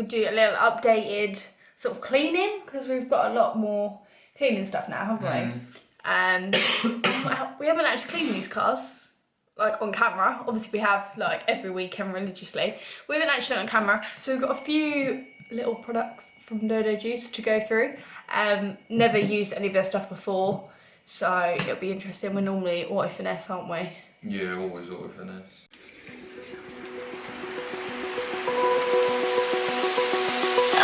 would do a little updated sort of cleaning, because we've got a lot more cleaning stuff now, haven't we? And we haven't actually cleaned these cars like on camera. Obviously we have like every weekend religiously. We haven't actually done it on camera, so we've got a few little products from Dodo Juice to go through. Never used any of their stuff before, so it'll be interesting. We're normally auto finesse, aren't we? Yeah, always auto finesse.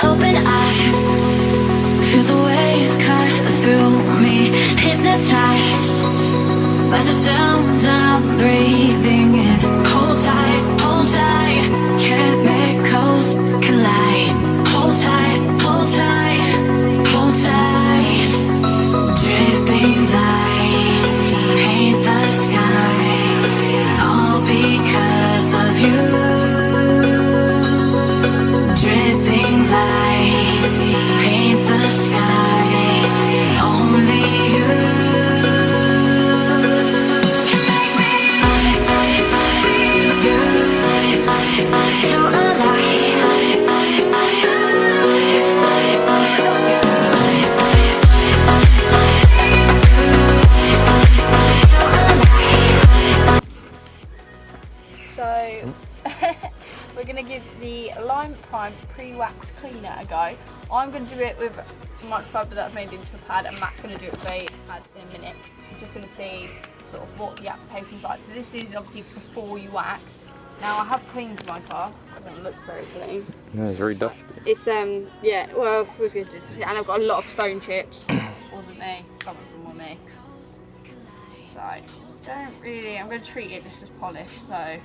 Open eye, feel the waves cut through me, hypnotized by the sounds I'm breathing in. Hold tight, chemicals collide. Hold tight, hold tight, hold tight. Dripping lights paint the skies, all because of you. Dripping lights paint the skies, only you. So we're going to give the Lime Prime pre-wax cleaner a go. I'm going to do it with microfiber that I've made into a pad, and Matt's going to do it with a pad in a minute. I'm just going to see sort of what the application's like. So this is obviously before you wax. Now I have cleaned my car. It doesn't look very clean. No, it's very dusty. It's yeah, well, it's always good to do, and I've got a lot of stone chips. Wasn't me. Some of them were me. So don't really. I'm going to treat it just as polished. So.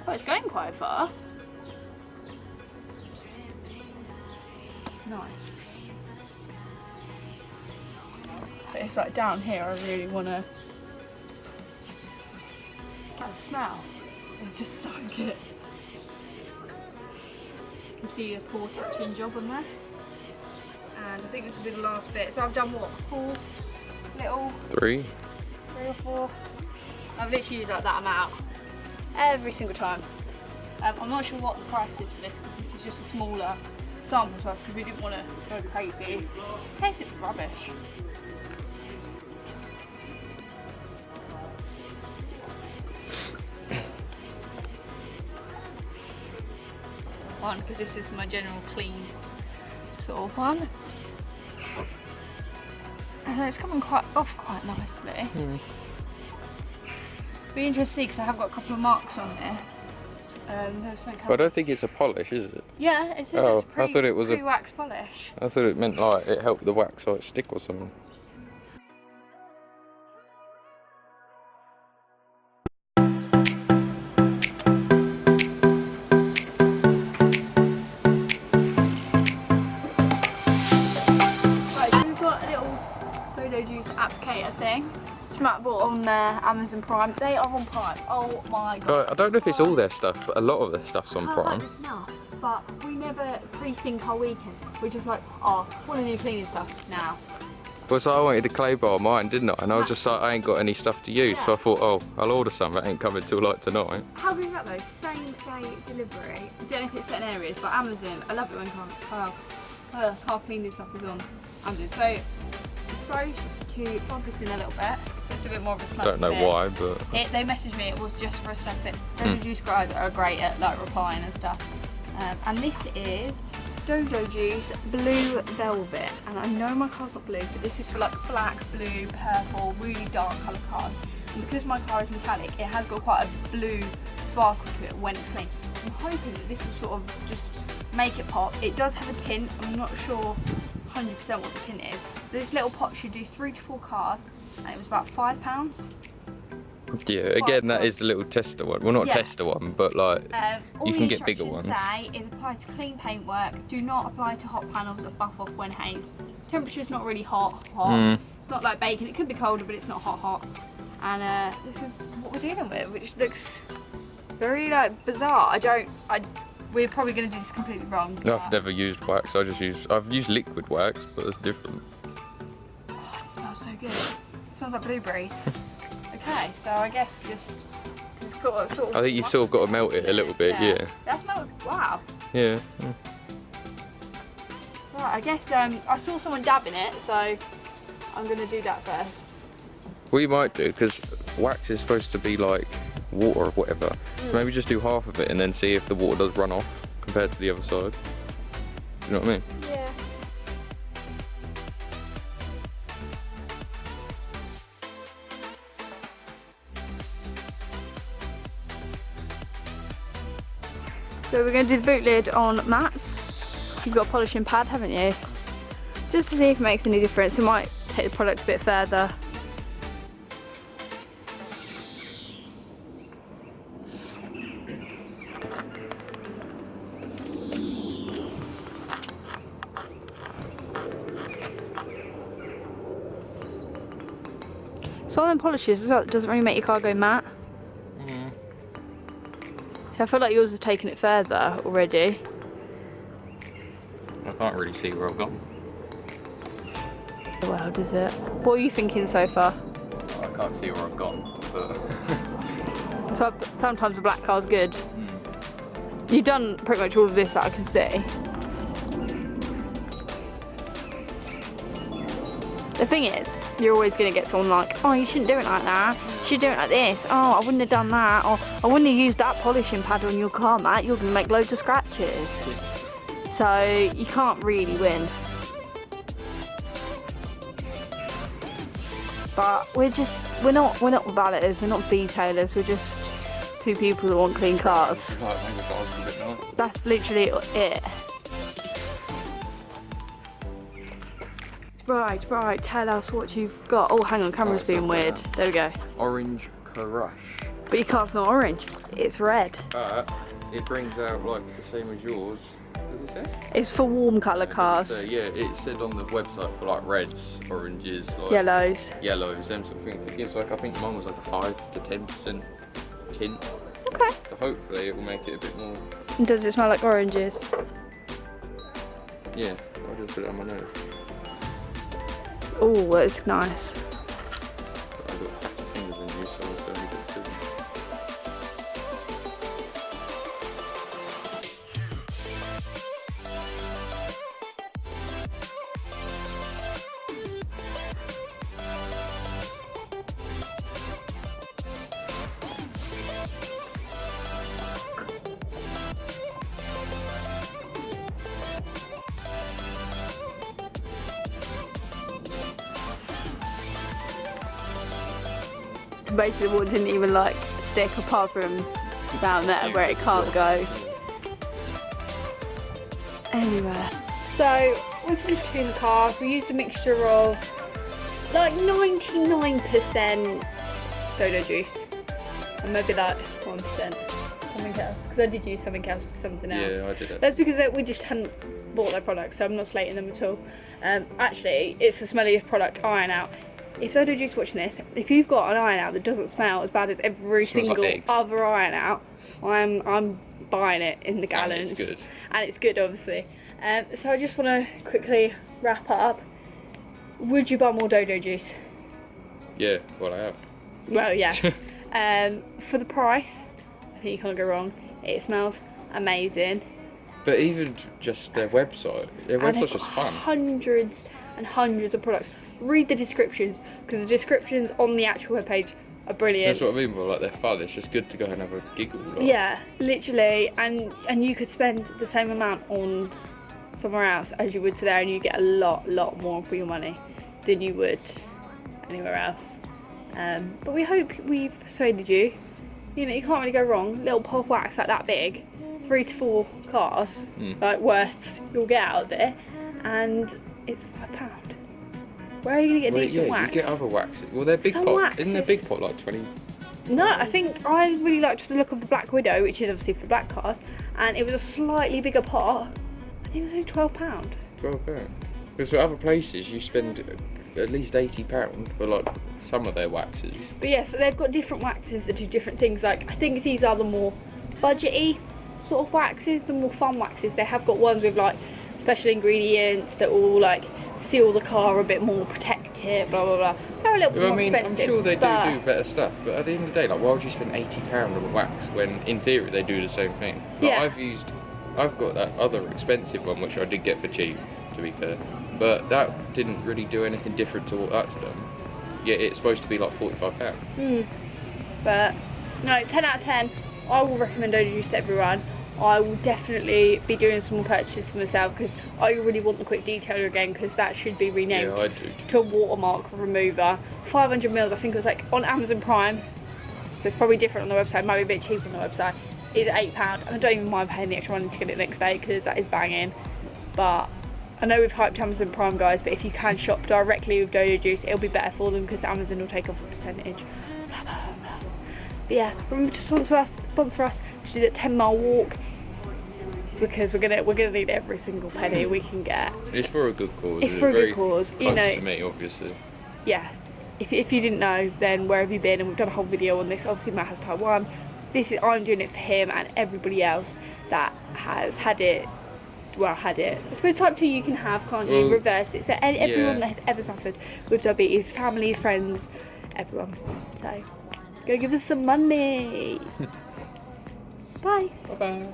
Oh, it's going quite far. Nice. But it's like down here, I really want to... That smell. It's just so good. You can see the poor touching job on there. And I think this will be the last bit. So I've done what, 4 little... 3 or 4. I've literally used like that amount every single time. I'm not sure what the price is for this, because this is just a smaller sample size, because we didn't want to go crazy in case it's rubbish. One, because this is my general clean sort of one. And it's coming off quite nicely. Be interesting to see, because I have got a couple of marks on there. But I don't think it's a polish, is it? Yeah, it says it's I thought it was a wax polish. I thought it meant like it helped the wax like stick or something. Right, so we've got a little Dodo Juice applicator thing. Matt bought on Amazon Prime. They are on Prime. Oh my god. I don't know if it's all their stuff, but a lot of their stuff's on Prime. But we never pre-think our weekend. We're just like, oh, want to do cleaning stuff now. Well, so I wanted a clay bar of mine, didn't I? And I was just like, I ain't got any stuff to use, so I thought, oh, I'll order some. That ain't coming till like tonight. How good is that though? Same day delivery. I don't know if it's certain areas, but Amazon, I love it when car cleaning stuff is on Amazon. So I'm supposed to plug this in a little bit. So it's a bit more of a snug fit. Don't know why, but they messaged me. It was just for a snug fit. Dodo Juice guys are great at like replying and stuff. And this is Dodo Juice Blue Velvet. And I know my car's not blue, but this is for like black, blue, purple, really dark colour cars. And because my car is metallic, it has got quite a blue sparkle to it when it's clean. I'm hoping that this will sort of just make it pop. It does have a tint. I'm not sure 100% what the tint is. This little pot should do 3 to 4 cars, and it was about £5. yeah, again, that is the little tester one. Well, not tester one, but like you can get bigger ones. All the instructions say is apply to clean paintwork. Do not apply to hot panels or buff off when hazed. Temperature's not really hot. It's not like bacon. It could be colder, but it's not hot. And this is what we're dealing with, which looks very like bizarre. We're probably going to do this completely wrong. No, I've never used wax. I've used liquid wax, but it's different. Oh, it smells so good. It smells like blueberries. okay. So I guess just it's got a sort of. I think you've sort of got to melt it a little bit, yeah. That's melted. Wow. Yeah. Right, I guess I saw someone dabbing it, so I'm gonna do that first. What you might do, because wax is supposed to be like water or whatever, so maybe just do half of it and then see if the water does run off compared to the other side. You know what I mean? Yeah. So we're going to do the boot lid on mats. You've got a polishing pad, haven't you? Just to see if it makes any difference. It might take the product a bit further. So on polishes as well, it doesn't really make your car go matte. So I feel like yours has taken it further already. I can't really see where I've gone. Well, does it? What are you thinking so far? I can't see where I've gone, but... So sometimes the black car's good. You've done pretty much all of this that I can see. The thing is, you're always going to get someone like, oh, you shouldn't do it like that. You should do it like this. Oh, I wouldn't have done that. Or I wouldn't have used that polishing pad on your car, Matt. You're going to make loads of scratches. So you can't really win. But we're not valeters, we're not detailers, we're just two people that want clean cars. That's literally it. Right, tell us what you've got. Oh, hang on, camera's being weird. There we go. Orange Crush. But your car's not orange, it's red. It brings out like the same as yours. Does it say? It's for warm colour cars. Yeah, it said on the website for like reds, oranges, like Yellows, them sort of things. It gives like, I think mine was like a 5 to 10% tint. Okay. So hopefully it will make it a bit more. And does it smell like oranges? Yeah, I'll just put it on my nose. Oh, that's nice. But I've got fatter fingers than you, so it's only good too. Basically, the wall didn't even like stick apart from down there where it can't go anywhere. So we finished cleaning the car. We used a mixture of like 99% Dodo Juice and maybe like 1% something else, because I did use something else for something else. Yeah, I did it. That's because we just hadn't bought their products, so I'm not slating them at all. Actually, it's the smelliest product, iron out. If Dodo Juice watching this, if you've got an iron out that doesn't smell as bad as every single other iron out, I'm buying it in the gallons. And it's good. And it's good, obviously. So I just want to quickly wrap up. Would you buy more Dodo Juice? Yeah, well I have. Well, yeah. For the price, I think you can't go wrong. It smells amazing. But even just their website's just fun. Hundreds and hundreds of products. Read the descriptions, because the descriptions on the actual webpage are brilliant. That's what I mean by like they're fun. It's just good to go and have a giggle. Like. Yeah, literally, and you could spend the same amount on somewhere else as you would today, and you get a lot more for your money than you would anywhere else. But we hope we've persuaded you. You know, you can't really go wrong. Little pot of wax like that big, 3 to 4 cars, like worth you'll get out of it, and it's £5. Where are you going to get decent wax? You get other waxes. Well, they're big Some pot. waxes. Isn't their big pot like 20? No, I think I really liked the look of the Black Widow, which is obviously for black cars, and it was a slightly bigger pot. I think it was only £12. £12. Because for other places you spend at least £80 for like some of their waxes. But yeah, so they've got different waxes that do different things. Like, I think these are the more budgety sort of waxes, the more fun waxes. They have got ones with like special ingredients that all like seal the car a bit more, protect it, blah blah blah. They're a little bit more expensive. I'm sure they but do better stuff, but at the end of the day, like, why would you spend £80 on a wax when, in theory, they do the same thing? Like, yeah. I've got that other expensive one, which I did get for cheap, to be fair, but that didn't really do anything different to what that's done. Yet it's supposed to be like £45. But no, 10 out of 10. I will recommend Dodo Juice to everyone. I will definitely be doing some more purchases for myself because I really want the quick detailer again, because that should be renamed to a watermark remover. 500ml, I think it was like on Amazon Prime, so it's probably different on the website, might be a bit cheaper on the website. It's £8 and I don't even mind paying the extra money to get it next day because that is banging. But I know we've hyped Amazon Prime, guys, but if you can shop directly with Dodo Juice, it'll be better for them because Amazon will take off a percentage. Blah, blah, blah. But yeah, remember to sponsor us to do that 10-mile walk, because we're gonna need every single penny we can get. It's for a good cause. It's for a good cause, you know. To me, obviously. Yeah. If you didn't know, then where have you been? And we've done a whole video on this. Obviously, Matt has Taiwan. I'm doing it for him and everybody else that has had it. Well, had it. I suppose type 2 you can have, can't you? Reverse it. So everyone that has ever suffered with diabetes, families, friends, everyone. So go give us some money. Bye. Bye bye.